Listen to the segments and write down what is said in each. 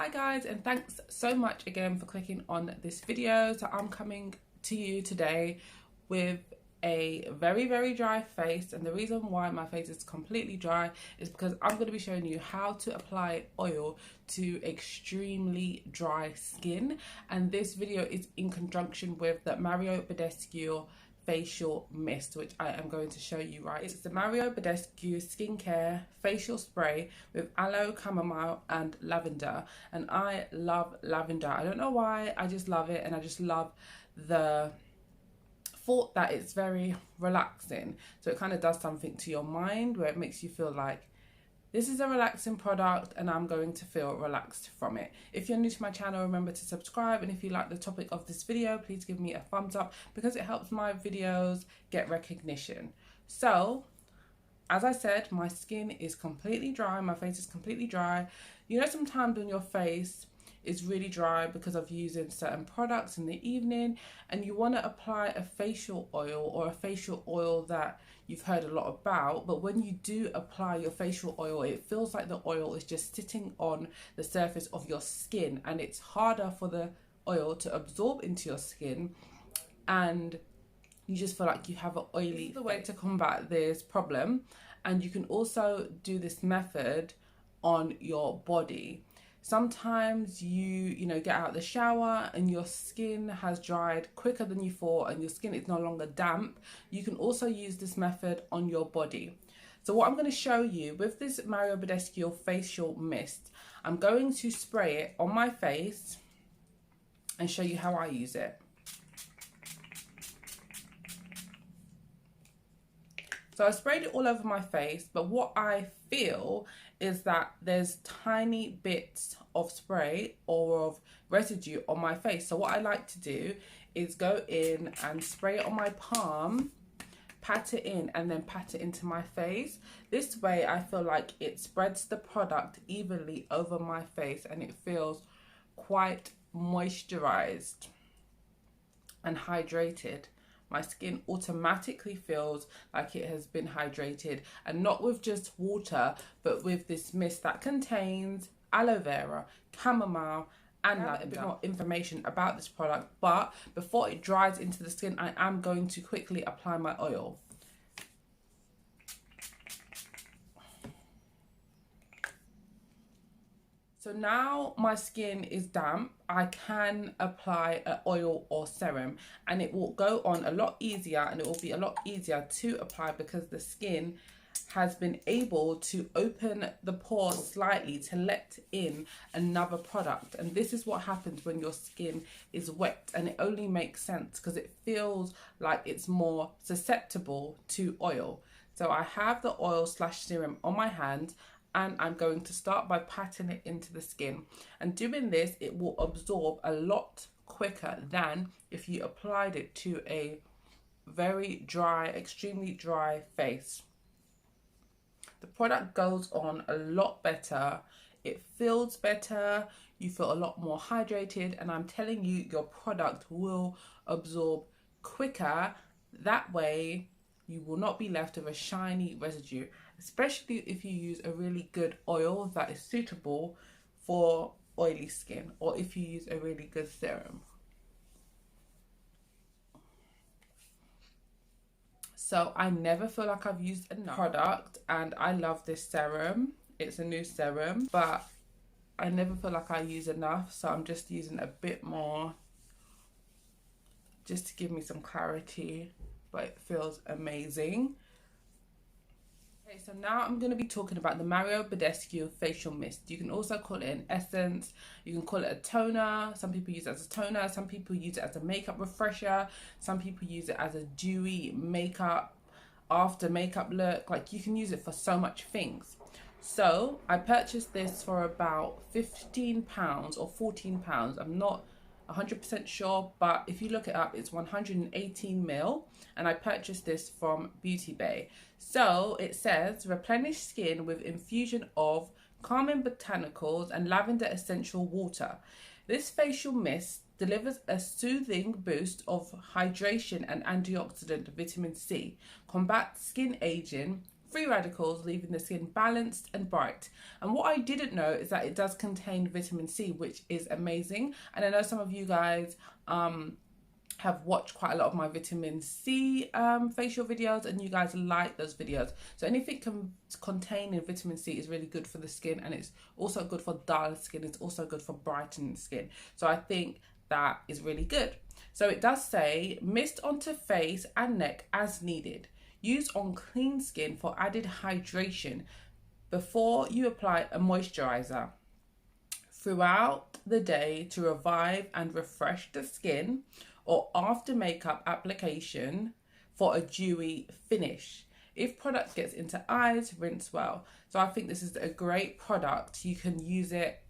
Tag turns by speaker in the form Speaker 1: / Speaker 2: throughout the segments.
Speaker 1: Hi guys, and thanks so much again for clicking on this video. So I'm coming to you today with a very dry face, and the reason why my face is completely dry is because I'm going to be showing you how to apply oil to extremely dry skin. And this video is in conjunction with the Badescu facial mist, which I am going to show you right. It's the Badescu skincare facial spray with aloe, chamomile and lavender, and I love lavender. I don't know why, I just love it, and I just love the thought that it's very relaxing. So it kind of does something to your mind where it makes you feel like this is a relaxing product and I'm going to feel relaxed from it. If you're new to my channel, remember to subscribe, and if you like the topic of this video, please give me a thumbs up because it helps my videos get recognition. So, as I said, my skin is completely dry, my face is completely dry. You know, sometimes when your face is really dry because of using certain products in the evening and you want to apply a facial oil or a facial oil that you've heard a lot about, but when you do apply your facial oil, it feels like the oil is just sitting on the surface of your skin and it's harder for the oil to absorb into your skin, and you just feel like you have an oily face. This is the way to combat this problem, and you can also do this method on your body. Sometimes you get out of the shower and your skin has dried quicker than you thought and your skin is no longer damp. You can also use this method on your body. So what I'm going to show you with this Badescu facial mist, I'm going to spray it on my face and show you how I use it. So I sprayed it all over my face, but what I feel is that there's tiny bits of spray or of residue on my face. So what I like to do is go in and spray it on my palm, pat it in, and then pat it into my face. This way I feel like it spreads the product evenly over my face and it feels quite moisturized and hydrated. My skin automatically feels like it has been hydrated, and not with just water, but with this mist that contains aloe vera, chamomile and lavender. A bit more information about this product, but before it dries into the skin, I am going to quickly apply my oil. So now my skin is damp, I can apply an oil or serum, and it will go on a lot easier, and it will be a lot easier to apply because the skin has been able to open the pores slightly to let in another product. And this is what happens when your skin is wet, and it only makes sense because it feels like it's more susceptible to oil. So I have the oil / serum on my hand, and I'm going to start by patting it into the skin. And doing this, it will absorb a lot quicker than if you applied it to a very dry, extremely dry face. The product goes on a lot better, it feels better, you feel a lot more hydrated, and I'm telling you, your product will absorb quicker. That way you will not be left with a shiny residue, especially if you use a really good oil that is suitable for oily skin, or if you use a really good serum. So I never feel like I've used enough product, and I love this serum. It's a new serum, but I never feel like I use enough, so I'm just using a bit more just to give me some clarity, but it feels amazing. Okay, so now I'm going to be talking about the Badescu facial mist. You can also call it an essence, you can call it a toner. Some people use it as a toner, some people use it as a makeup refresher, some people use it as a dewy makeup, after makeup look. Like, you can use it for so much things. So I purchased this for about £15 or £14. I'm not 100% sure, but if you look it up, it's 118 ml, and I purchased this from Beauty Bay. So it says replenish skin with infusion of calming botanicals and lavender essential water. This facial mist delivers a soothing boost of hydration and antioxidant vitamin C, combats skin aging, free radicals, leaving the skin balanced and bright. And what I didn't know is that it does contain vitamin C, which is amazing. And I know some of you guys have watched quite a lot of my vitamin C facial videos, and you guys like those videos. So anything containing vitamin C is really good for the skin, and it's also good for dull skin. It's also good for brightening skin. So I think that is really good. So it does say mist onto face and neck as needed. Use on clean skin for added hydration before you apply a moisturizer throughout the day to revive and refresh the skin, or after makeup application for a dewy finish. If product gets into eyes, rinse well. So I think this is a great product. You can use it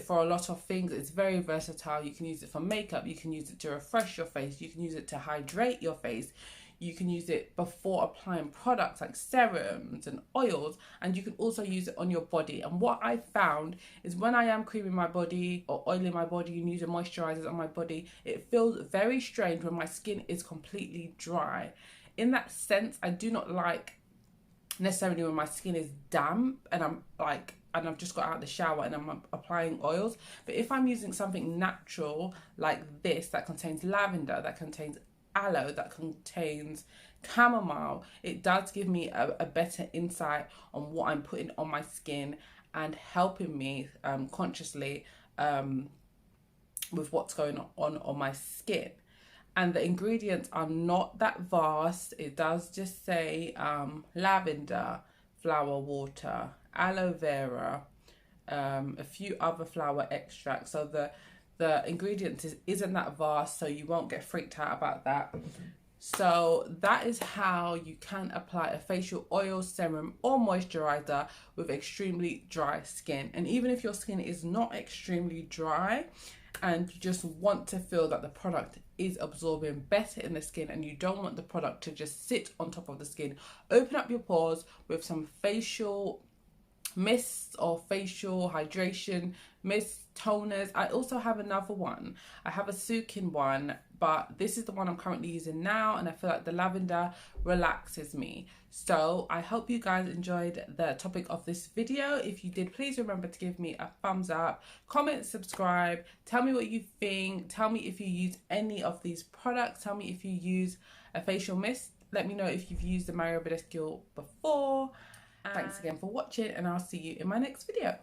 Speaker 1: for a lot of things. It's very versatile. You can use it for makeup, you can use it to refresh your face, you can use it to hydrate your face, you can use it before applying products like serums and oils, and you can also use it on your body. And what I found is when I am creaming my body or oiling my body and using moisturizers on my body, it feels very strange when my skin is completely dry. In that sense, I do not like necessarily when my skin is damp and I've just got out of the shower and I'm applying oils. But if I'm using something natural like this that contains lavender, that contains aloe, that contains chamomile, it does give me a better insight on what I'm putting on my skin and helping me consciously with what's going on my skin. And the ingredients are not that vast. It does just say lavender, flower water, aloe vera, a few other flower extracts. So the ingredients isn't that vast, so you won't get freaked out about that. So that is how you can apply a facial oil, serum or moisturizer with extremely dry skin. And even if your skin is not extremely dry and you just want to feel that the product is absorbing better in the skin and you don't want the product to just sit on top of the skin, open up your pores with some facial mists or facial hydration mist toners. I also have another one. I have a Sukin one, but this is the one I'm currently using now, and I feel like the lavender relaxes me. So I hope you guys enjoyed the topic of this video. If you did, please remember to give me a thumbs up, comment, subscribe, tell me what you think, tell me if you use any of these products, tell me if you use a facial mist, let me know if you've used the Badescu before. Thanks again for watching, and I'll see you in my next video.